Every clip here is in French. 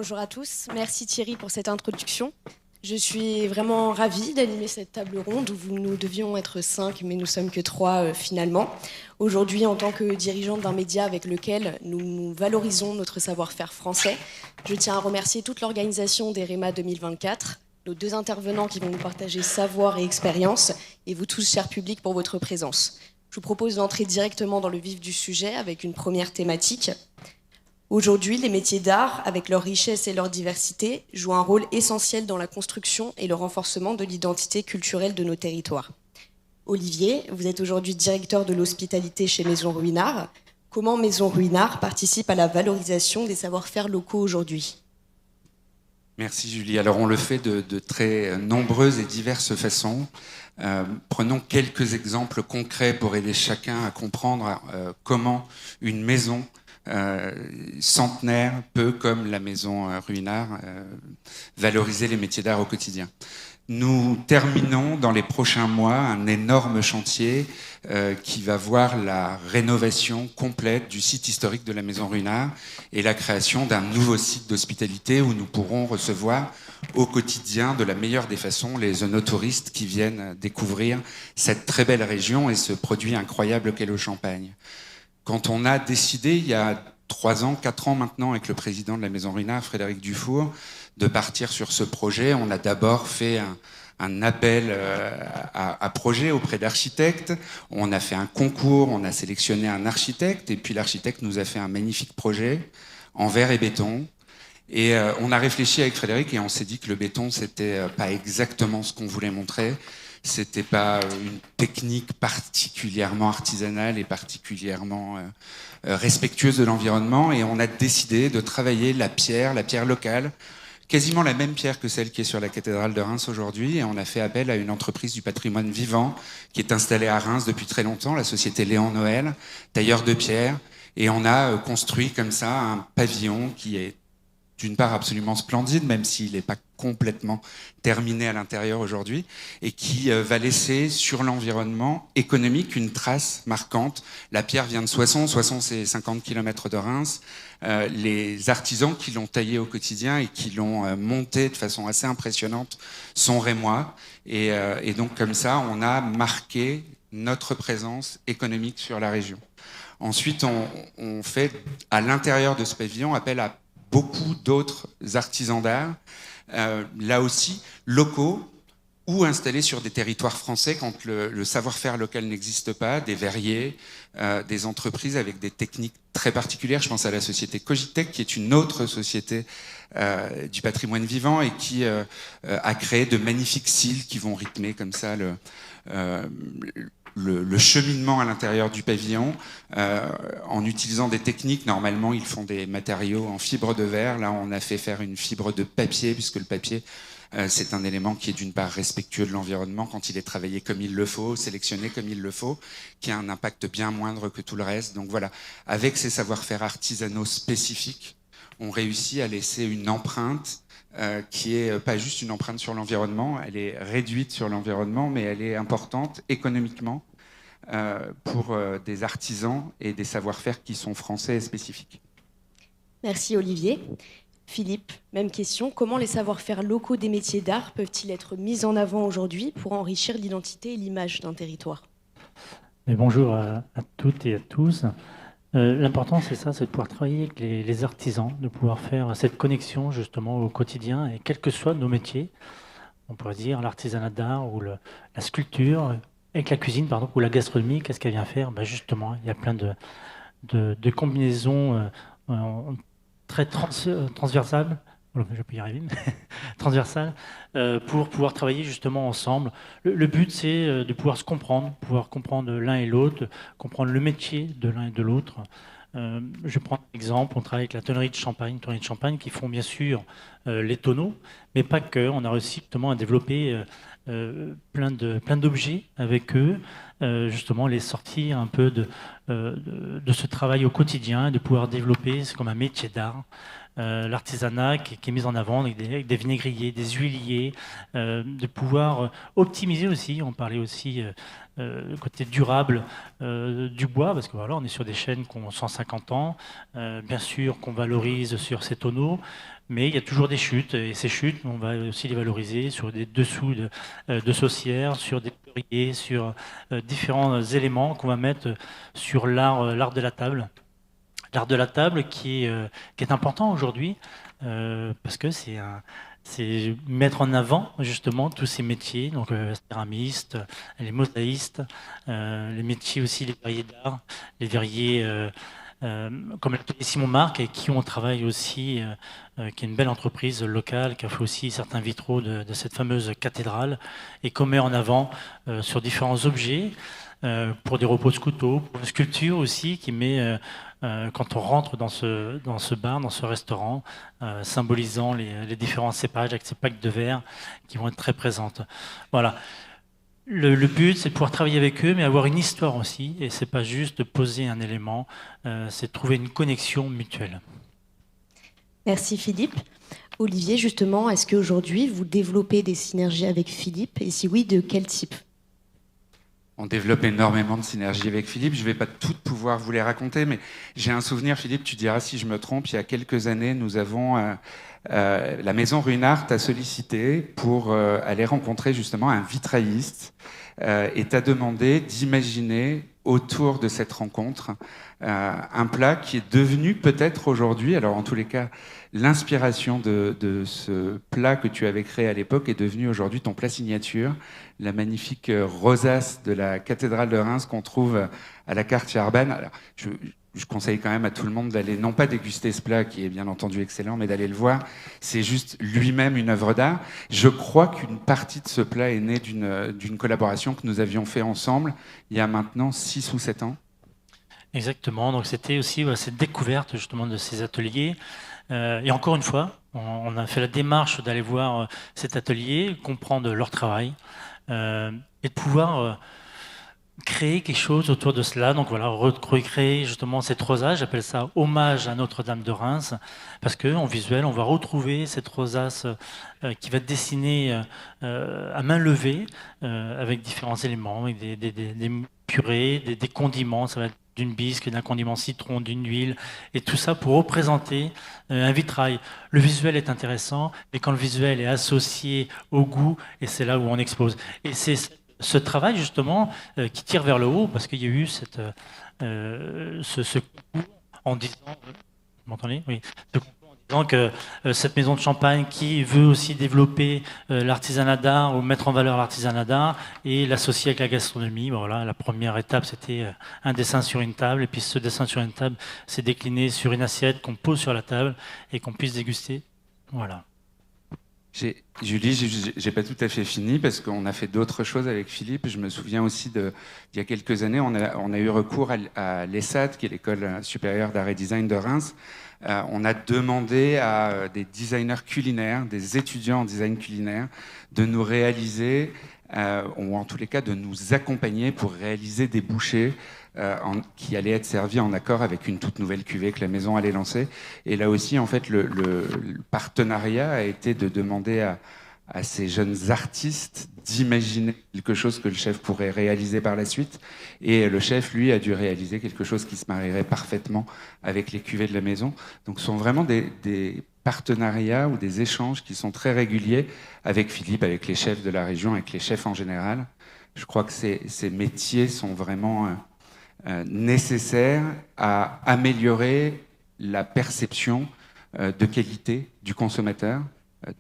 Bonjour à tous, merci Thierry pour cette introduction. Je suis vraiment ravie d'animer cette table ronde où nous devions être 5, mais nous sommes que 3 finalement. Aujourd'hui, en tant que dirigeante d'un média avec lequel nous valorisons notre savoir-faire français, je tiens à remercier toute l'organisation des REMA 2024, nos 2 intervenants qui vont nous partager savoir et expérience, et vous tous, chers publics, pour votre présence. Je vous propose d'entrer directement dans le vif du sujet avec une première thématique. Aujourd'hui, les métiers d'art, avec leur richesse et leur diversité, jouent un rôle essentiel dans la construction et le renforcement de l'identité culturelle de nos territoires. Olivier, vous êtes aujourd'hui directeur de l'hospitalité chez Maison Ruinart. Comment Maison Ruinart participe à la valorisation des savoir-faire locaux aujourd'hui ? Merci Julie. Alors on le fait de très nombreuses et diverses façons. Prenons quelques exemples concrets pour aider chacun à comprendre comment une maison centenaire peut, comme la Maison Ruinart, valoriser les métiers d'art au quotidien. Nous terminons dans les prochains mois un énorme chantier qui va voir la rénovation complète du site historique de la Maison Ruinart et la création d'un nouveau site d'hospitalité où nous pourrons recevoir au quotidien, de la meilleure des façons, les œnotouristes qui viennent découvrir cette très belle région et ce produit incroyable qu'est le champagne. Quand on a décidé, il y a 3 ans, 4 ans maintenant, avec le président de la Maison Ruinart, Frédéric Dufour, de partir sur ce projet, on a d'abord fait un appel à projet auprès d'architectes. On a fait un concours, on a sélectionné un architecte, et puis l'architecte nous a fait un magnifique projet en verre et béton. Et on a réfléchi avec Frédéric et on s'est dit que le béton, c'était pas exactement ce qu'on voulait montrer. C'était pas une technique particulièrement artisanale et particulièrement respectueuse de l'environnement. Et on a décidé de travailler la pierre locale, quasiment la même pierre que celle qui est sur la cathédrale de Reims aujourd'hui. Et on a fait appel à une entreprise du patrimoine vivant qui est installée à Reims depuis très longtemps, la société Léon Noël, tailleur de pierre. Et on a construit comme ça un pavillon qui est d'une part absolument splendide, même s'il n'est pas complètement terminé à l'intérieur aujourd'hui, et qui va laisser sur l'environnement économique une trace marquante. La pierre vient de Soissons, Soissons c'est 50 km de Reims. Les artisans qui l'ont taillé au quotidien et qui l'ont monté de façon assez impressionnante sont rémois. Et donc comme ça, on a marqué notre présence économique sur la région. Ensuite, on fait à l'intérieur de ce pavillon appel à beaucoup d'autres artisans d'art, là aussi locaux ou installés sur des territoires français quand le savoir-faire local n'existe pas, des verriers, des entreprises avec des techniques très particulières. Je pense à la société Cogitech, qui est une autre société du patrimoine vivant et qui a créé de magnifiques cils qui vont rythmer comme ça le cheminement à l'intérieur du pavillon en utilisant des techniques. Normalement, ils font des matériaux en fibre de verre. Là, on a fait faire une fibre de papier, puisque le papier, c'est un élément qui est d'une part respectueux de l'environnement quand il est travaillé comme il le faut, sélectionné comme il le faut, qui a un impact bien moindre que tout le reste. Donc voilà, avec ces savoir-faire artisanaux spécifiques, on réussit à laisser une empreinte qui est pas juste une empreinte sur l'environnement, elle est réduite sur l'environnement, mais elle est importante économiquement pour des artisans et des savoir-faire qui sont français et spécifiques. Merci Olivier. Philippe, même question. Comment les savoir-faire locaux des métiers d'art peuvent-ils être mis en avant aujourd'hui pour enrichir l'identité et l'image d'un territoire ? Mais bonjour à toutes et à tous. L'important, c'est ça, c'est de pouvoir travailler avec les artisans, de pouvoir faire cette connexion justement au quotidien, et quels que soient nos métiers, on pourrait dire l'artisanat d'art ou la sculpture, avec la cuisine, pardon, ou la gastronomie, qu'est-ce qu'elle vient faire ? Justement, il y a plein de combinaisons très transversales, je peux y arriver, transversales, pour pouvoir travailler justement ensemble. Le but, c'est de pouvoir se comprendre, pouvoir comprendre l'un et l'autre, comprendre le métier de l'un et de l'autre. Je prends un exemple, on travaille avec la tonnerie de Champagne, qui font bien sûr les tonneaux, mais pas que. On a réussi justement à développer plein d'objets avec eux, justement les sortir un peu de ce travail au quotidien, de pouvoir développer, c'est comme un métier d'art. L'artisanat qui est mis en avant avec des vinaigriers, des huiliers, de pouvoir optimiser aussi. On parlait aussi côté durable du bois, parce que voilà, on est sur des chaînes qui ont 150 ans, bien sûr qu'on valorise sur ces tonneaux, Mais il y a toujours des chutes, et ces chutes, on va aussi les valoriser sur des dessous de saucières, sur des oreillers, sur différents éléments qu'on va mettre sur l'art de la table. L'art de la table qui est important aujourd'hui, parce que c'est mettre en avant justement tous ces métiers, donc céramistes, les mosaïstes, les métiers aussi, les verriers d'art, les verriers comme l'atelier Simon Marc, avec qui on travaille aussi, qui est une belle entreprise locale, qui a fait aussi certains vitraux de cette fameuse cathédrale, et qu'on met en avant sur différents objets, pour des repose couteaux, pour une sculpture aussi, qui met, quand on rentre dans ce bar, dans ce restaurant, symbolisant les différents cépages, avec ces packs de verre qui vont être très présentes. Voilà. Le but, c'est de pouvoir travailler avec eux, mais avoir une histoire aussi. Et c'est pas juste de poser un élément, c'est de trouver une connexion mutuelle. Merci Philippe. Olivier, justement, est-ce qu'aujourd'hui, vous développez des synergies avec Philippe? Et si oui, de quel type? On développe énormément de synergies avec Philippe. Je ne vais pas toutes pouvoir vous les raconter, mais j'ai un souvenir, Philippe, tu diras si je me trompe, il y a quelques années, nous avons... la maison Ruinart t'a sollicité pour aller rencontrer justement un vitrailliste et t'a demandé d'imaginer autour de cette rencontre un plat qui est devenu peut-être aujourd'hui, alors en tous les cas, l'inspiration de ce plat que tu avais créé à l'époque est devenu aujourd'hui ton plat signature, la magnifique rosace de la cathédrale de Reims qu'on trouve à la carte Charban. Alors, je conseille quand même à tout le monde d'aller, non pas déguster ce plat, qui est bien entendu excellent, mais d'aller le voir. C'est juste lui-même une œuvre d'art. Je crois qu'une partie de ce plat est née d'une collaboration que nous avions fait ensemble il y a maintenant 6 ou 7 ans. Exactement, donc c'était aussi cette découverte justement de ces ateliers. Et encore une fois, on a fait la démarche d'aller voir cet atelier, comprendre leur travail, et de pouvoir... créer quelque chose autour de cela, donc voilà, recréer justement cette rosace, j'appelle ça hommage à Notre-Dame de Reims, parce qu'en visuel, on va retrouver cette rosace qui va être dessinée à main levée, avec différents éléments, avec des purées, des condiments, ça va être d'une bisque, d'un condiment citron, d'une huile, et tout ça pour représenter un vitrail. Le visuel est intéressant, mais quand le visuel est associé au goût, et c'est là où on expose. Et c'est ce travail justement qui tire vers le haut, parce qu'il y a eu ce concours en disant, vous m'entendez? Oui. Ce concours en disant que cette maison de champagne qui veut aussi développer l'artisanat d'art ou mettre en valeur l'artisanat d'art et l'associer avec la gastronomie. Bon, voilà, la première étape, c'était un dessin sur une table, et puis ce dessin sur une table s'est décliné sur une assiette qu'on pose sur la table et qu'on puisse déguster. Voilà. Julie, j'ai pas tout à fait fini parce qu'on a fait d'autres choses avec Philippe. Je me souviens aussi d'il y a quelques années, on a eu recours à l'ESAD, qui est l'École supérieure d'art et design de Reims. On a demandé à des designers culinaires, des étudiants en design culinaire, de nous réaliser, ou en tous les cas de nous accompagner pour réaliser des bouchées qui allaient être servis en accord avec une toute nouvelle cuvée que la maison allait lancer. Et là aussi, en fait, le partenariat a été de demander à ces jeunes artistes d'imaginer quelque chose que le chef pourrait réaliser par la suite. Et le chef, lui, a dû réaliser quelque chose qui se marierait parfaitement avec les cuvées de la maison. Donc ce sont vraiment des partenariats ou des échanges qui sont très réguliers avec Philippe, avec les chefs de la région, avec les chefs en général. Je crois que ces métiers sont vraiment nécessaires à améliorer la perception de qualité du consommateur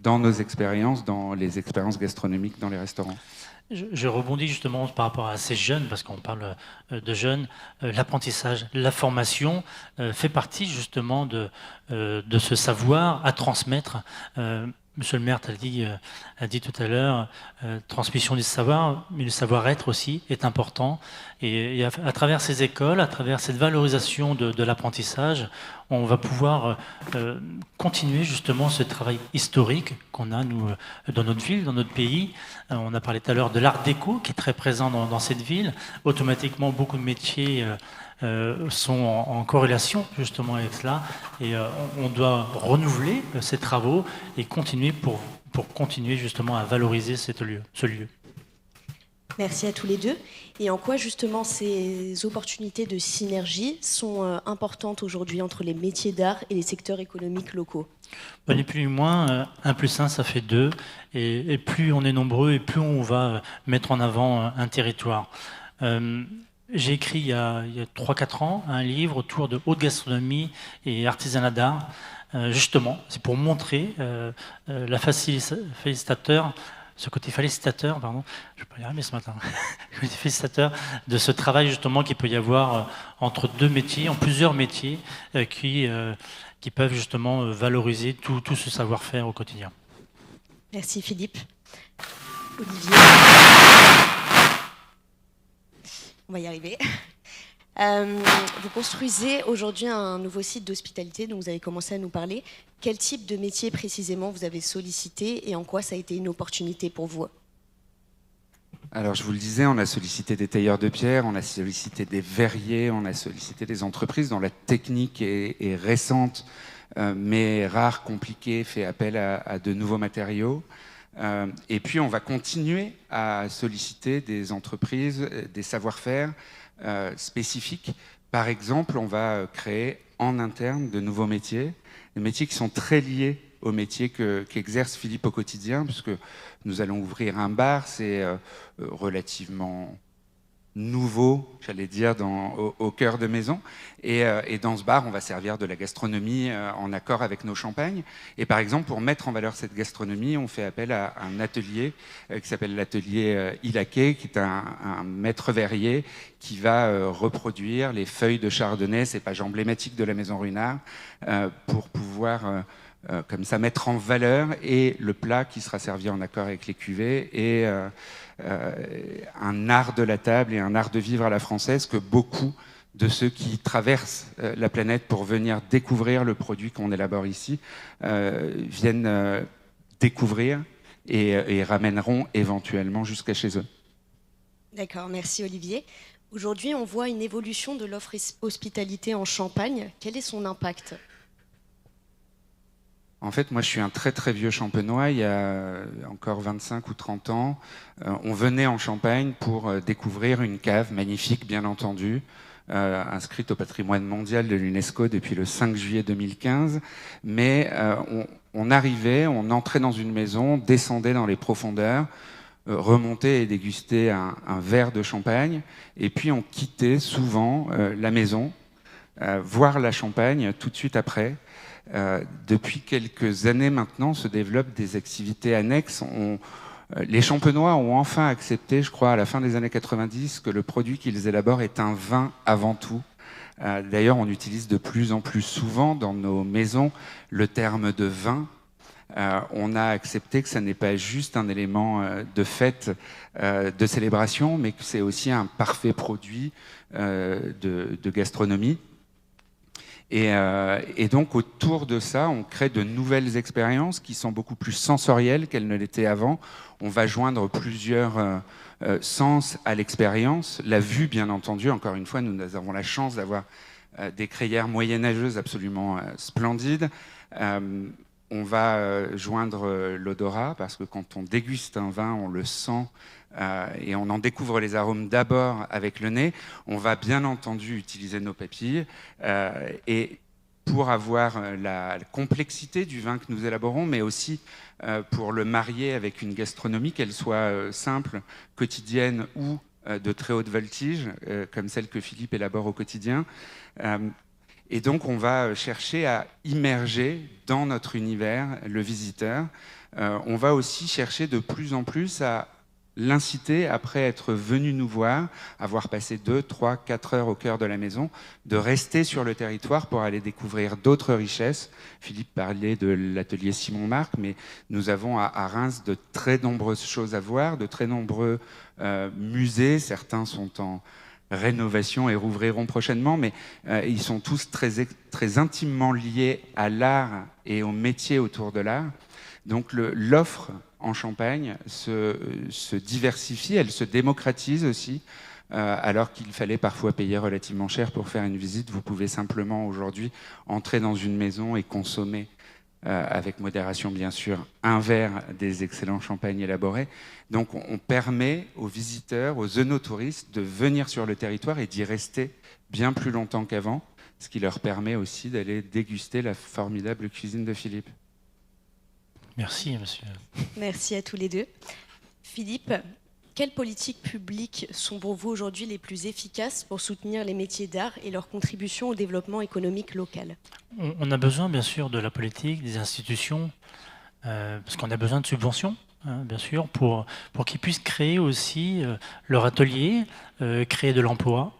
dans nos expériences, dans les expériences gastronomiques dans les restaurants. Je rebondis justement par rapport à ces jeunes, parce qu'on parle de jeunes. L'apprentissage, la formation fait partie justement de ce savoir à transmettre. Monsieur le maire a dit tout à l'heure, transmission du savoir, mais le savoir-être aussi est important. Et à travers ces écoles, à travers cette valorisation de l'apprentissage, on va pouvoir continuer justement ce travail historique qu'on a, nous, dans notre ville, dans notre pays. On a parlé tout à l'heure de l'art déco, qui est très présent dans cette ville. Automatiquement, beaucoup de métiers sont en corrélation justement avec cela, et on doit renouveler ces travaux et continuer pour continuer justement à valoriser ce lieu. Merci à tous les deux. Et en quoi justement ces opportunités de synergie sont importantes aujourd'hui entre les métiers d'art et les secteurs économiques locaux? Ni plus ni moins, 1 plus 1, ça fait 2. Et plus on est nombreux, et plus on va mettre en avant un territoire. J'ai écrit il y a 3-4 ans un livre autour de haute gastronomie et artisanat d'art. Justement, c'est pour montrer la félicitateur, ce côté félicitateur, pardon, je ne vais pas y arriver ce matin, le côté félicitateur de ce travail justement qu'il peut y avoir entre deux métiers, en plusieurs métiers qui peuvent justement valoriser tout ce savoir-faire au quotidien. Merci Philippe. Olivier. On va y arriver. Vous construisez aujourd'hui un nouveau site d'hospitalité dont vous avez commencé à nous parler. Quel type de métier précisément vous avez sollicité et en quoi ça a été une opportunité pour vous? Alors, je vous le disais, on a sollicité des tailleurs de pierre, on a sollicité des verriers, on a sollicité des entreprises dont la technique est récente, mais rare, compliquée, fait appel à de nouveaux matériaux. Et puis, on va continuer à solliciter des entreprises, des savoir-faire spécifiques. Par exemple, on va créer en interne de nouveaux métiers, des métiers qui sont très liés au métier qu'exerce Philippe au quotidien, puisque nous allons ouvrir un bar, c'est relativement nouveau, j'allais dire, au cœur de maison. Et dans ce bar, on va servir de la gastronomie en accord avec nos champagnes. Et par exemple, pour mettre en valeur cette gastronomie, on fait appel à un atelier qui s'appelle l'atelier Ilaqué, qui est un maître verrier qui va reproduire les feuilles de chardonnay, cépage emblématique de la maison Ruinart, pour pouvoir comme ça mettre en valeur et le plat qui sera servi en accord avec les cuvées et un art de la table et un art de vivre à la française que beaucoup de ceux qui traversent la planète pour venir découvrir le produit qu'on élabore ici viennent découvrir et ramèneront éventuellement jusqu'à chez eux. D'accord, merci Olivier. Aujourd'hui, on voit une évolution de l'offre hospitalité en Champagne. Quel est son impact ? En fait, moi, je suis un très très vieux champenois. Il y a encore 25 ou 30 ans, on venait en Champagne pour découvrir une cave magnifique, bien entendu, inscrite au patrimoine mondial de l'UNESCO depuis le 5 juillet 2015. Mais on arrivait, on entrait dans une maison, descendait dans les profondeurs, remontait et dégustait un verre de champagne, et puis on quittait souvent la maison, voir la Champagne tout de suite après. Depuis quelques années maintenant se développent des activités annexes. Les champenois ont enfin accepté, je crois, à la fin des années 90, que le produit qu'ils élaborent est un vin avant tout. D'ailleurs, on utilise de plus en plus souvent dans nos maisons le terme de vin. On a accepté que ça n'est pas juste un élément de fête, de célébration, mais que c'est aussi un parfait produit de gastronomie. Et donc, autour de ça, on crée de nouvelles expériences qui sont beaucoup plus sensorielles qu'elles ne l'étaient avant. On va joindre plusieurs sens à l'expérience. La vue, bien entendu, encore une fois, nous avons la chance d'avoir des crayères moyenâgeuses absolument splendides. On va joindre l'odorat, parce que quand on déguste un vin, on le sent et on en découvre les arômes d'abord avec le nez. On va bien entendu utiliser nos papilles et pour avoir la complexité du vin que nous élaborons, mais aussi pour le marier avec une gastronomie, qu'elle soit simple, quotidienne ou de très haute voltige, comme celle que Philippe élabore au quotidien. Et donc, on va chercher à immerger dans notre univers le visiteur. On va aussi chercher de plus en plus à l'inciter, après être venu nous voir, avoir passé 2, 3, 4 heures au cœur de la maison, de rester sur le territoire pour aller découvrir d'autres richesses. Philippe parlait de l'atelier Simon Marc, mais nous avons à Reims de très nombreuses choses à voir, de très nombreux musées. Certains sont en rénovation et rouvriront prochainement, mais ils sont tous très intimement liés à l'art et au métier autour de l'art. Donc l'offre en Champagne se diversifie, elle se démocratise aussi, alors qu'il fallait parfois payer relativement cher pour faire une visite. Vous pouvez simplement aujourd'hui entrer dans une maison et consommer avec modération bien sûr, un verre des excellents champagnes élaborés. Donc on permet aux visiteurs, aux œnotouristes de venir sur le territoire et d'y rester bien plus longtemps qu'avant, ce qui leur permet aussi d'aller déguster la formidable cuisine de Philippe. Merci, monsieur. Merci à tous les deux. Philippe, quelles politiques publiques sont pour vous aujourd'hui les plus efficaces pour soutenir les métiers d'art et leur contribution au développement économique local? On a besoin, bien sûr, de la politique, des institutions, parce qu'on a besoin de subventions, hein, bien sûr, pour qu'ils puissent créer aussi leur atelier, créer de l'emploi,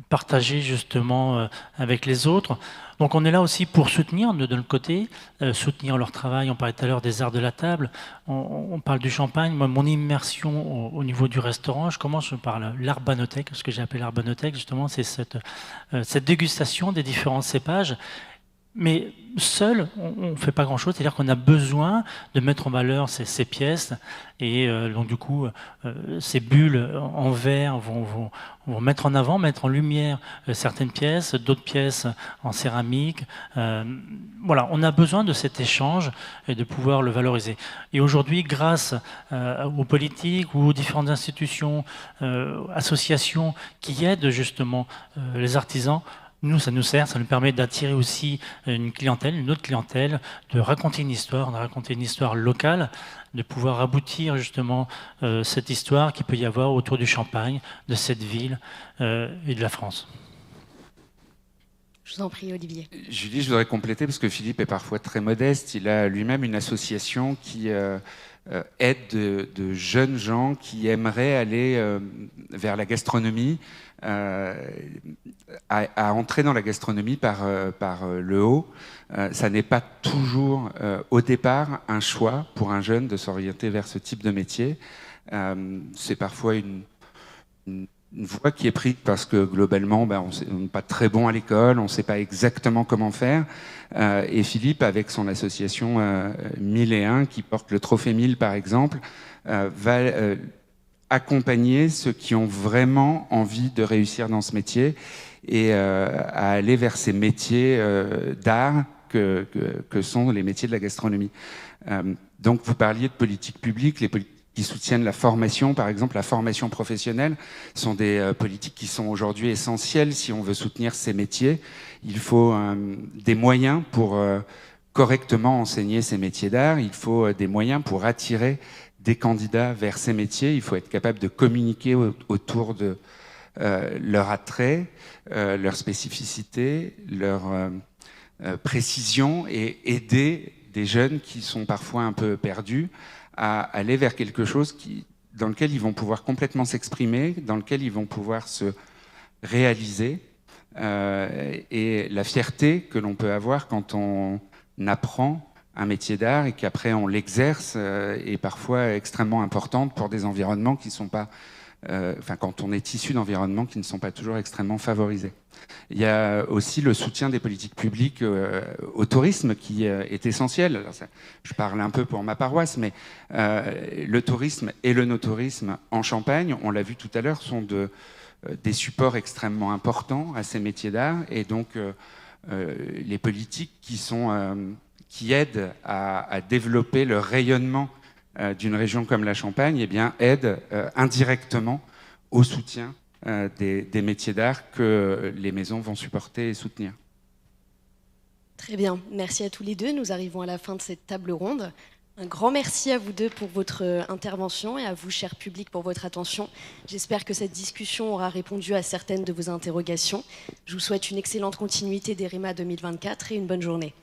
partager justement avec les autres. Donc on est là aussi pour soutenir de notre côté, soutenir leur travail. On parlait tout à l'heure des arts de la table, on parle du champagne. Moi, mon immersion au niveau du restaurant, je commence par l'arbanothèque, ce que j'ai appelé l'arbanothèque, justement, c'est cette dégustation des différents cépages. Mais seul, on ne fait pas grand-chose, c'est-à-dire qu'on a besoin de mettre en valeur ces pièces, et donc du coup, ces bulles en verre vont mettre en avant, mettre en lumière certaines pièces, d'autres pièces en céramique. Voilà, on a besoin de cet échange et de pouvoir le valoriser. Et aujourd'hui, grâce aux politiques ou aux différentes institutions, associations qui aident justement les artisans, nous, ça nous sert, ça nous permet d'attirer aussi une clientèle, une autre clientèle, de raconter une histoire locale, de pouvoir aboutir justement cette histoire qu'il peut y avoir autour du Champagne, de cette ville et de la France. Je vous en prie, Olivier. Julie, je voudrais compléter parce que Philippe est parfois très modeste. Il a lui-même une association qui aide de jeunes gens qui aimeraient aller vers la gastronomie, à entrer dans la gastronomie par le haut. Ça n'est pas toujours au départ un choix pour un jeune de s'orienter vers ce type de métier. C'est parfois une voie qui est prise parce que globalement, on n'est pas très bon à l'école, on ne sait pas exactement comment faire. Et Philippe, avec son association 1001, qui porte le Trophée 1000 par exemple, va accompagner ceux qui ont vraiment envie de réussir dans ce métier et à aller vers ces métiers d'art que sont les métiers de la gastronomie. Donc vous parliez de politique publique, les politiques qui soutiennent la formation, par exemple la formation professionnelle, sont des politiques qui sont aujourd'hui essentielles si on veut soutenir ces métiers. Il faut des moyens pour correctement enseigner ces métiers d'art, il faut des moyens pour attirer des candidats vers ces métiers, il faut être capable de communiquer autour de leur attrait, leur spécificité, leur précision et aider des jeunes qui sont parfois un peu perdus à aller vers quelque chose dans lequel ils vont pouvoir complètement s'exprimer, dans lequel ils vont pouvoir se réaliser. Et la fierté que l'on peut avoir quand on apprend un métier d'art et qu'après on l'exerce est parfois extrêmement importante pour des environnements qui ne sont pas... quand on est issu d'environnements qui ne sont pas toujours extrêmement favorisés. Il y a aussi le soutien des politiques publiques au tourisme qui est essentiel. Alors je parle un peu pour ma paroisse, mais le tourisme et le no-tourisme en Champagne, on l'a vu tout à l'heure, sont des supports extrêmement importants à ces métiers d'art. Et donc les politiques qui aident à développer le rayonnement d'une région comme la Champagne, eh bien, aident indirectement au soutien des métiers d'art que les maisons vont supporter et soutenir. Très bien, merci à tous les deux. Nous arrivons à la fin de cette table ronde. Un grand merci à vous deux pour votre intervention et à vous, cher public, pour votre attention. J'espère que cette discussion aura répondu à certaines de vos interrogations. Je vous souhaite une excellente continuité des REMA 2024 et une bonne journée.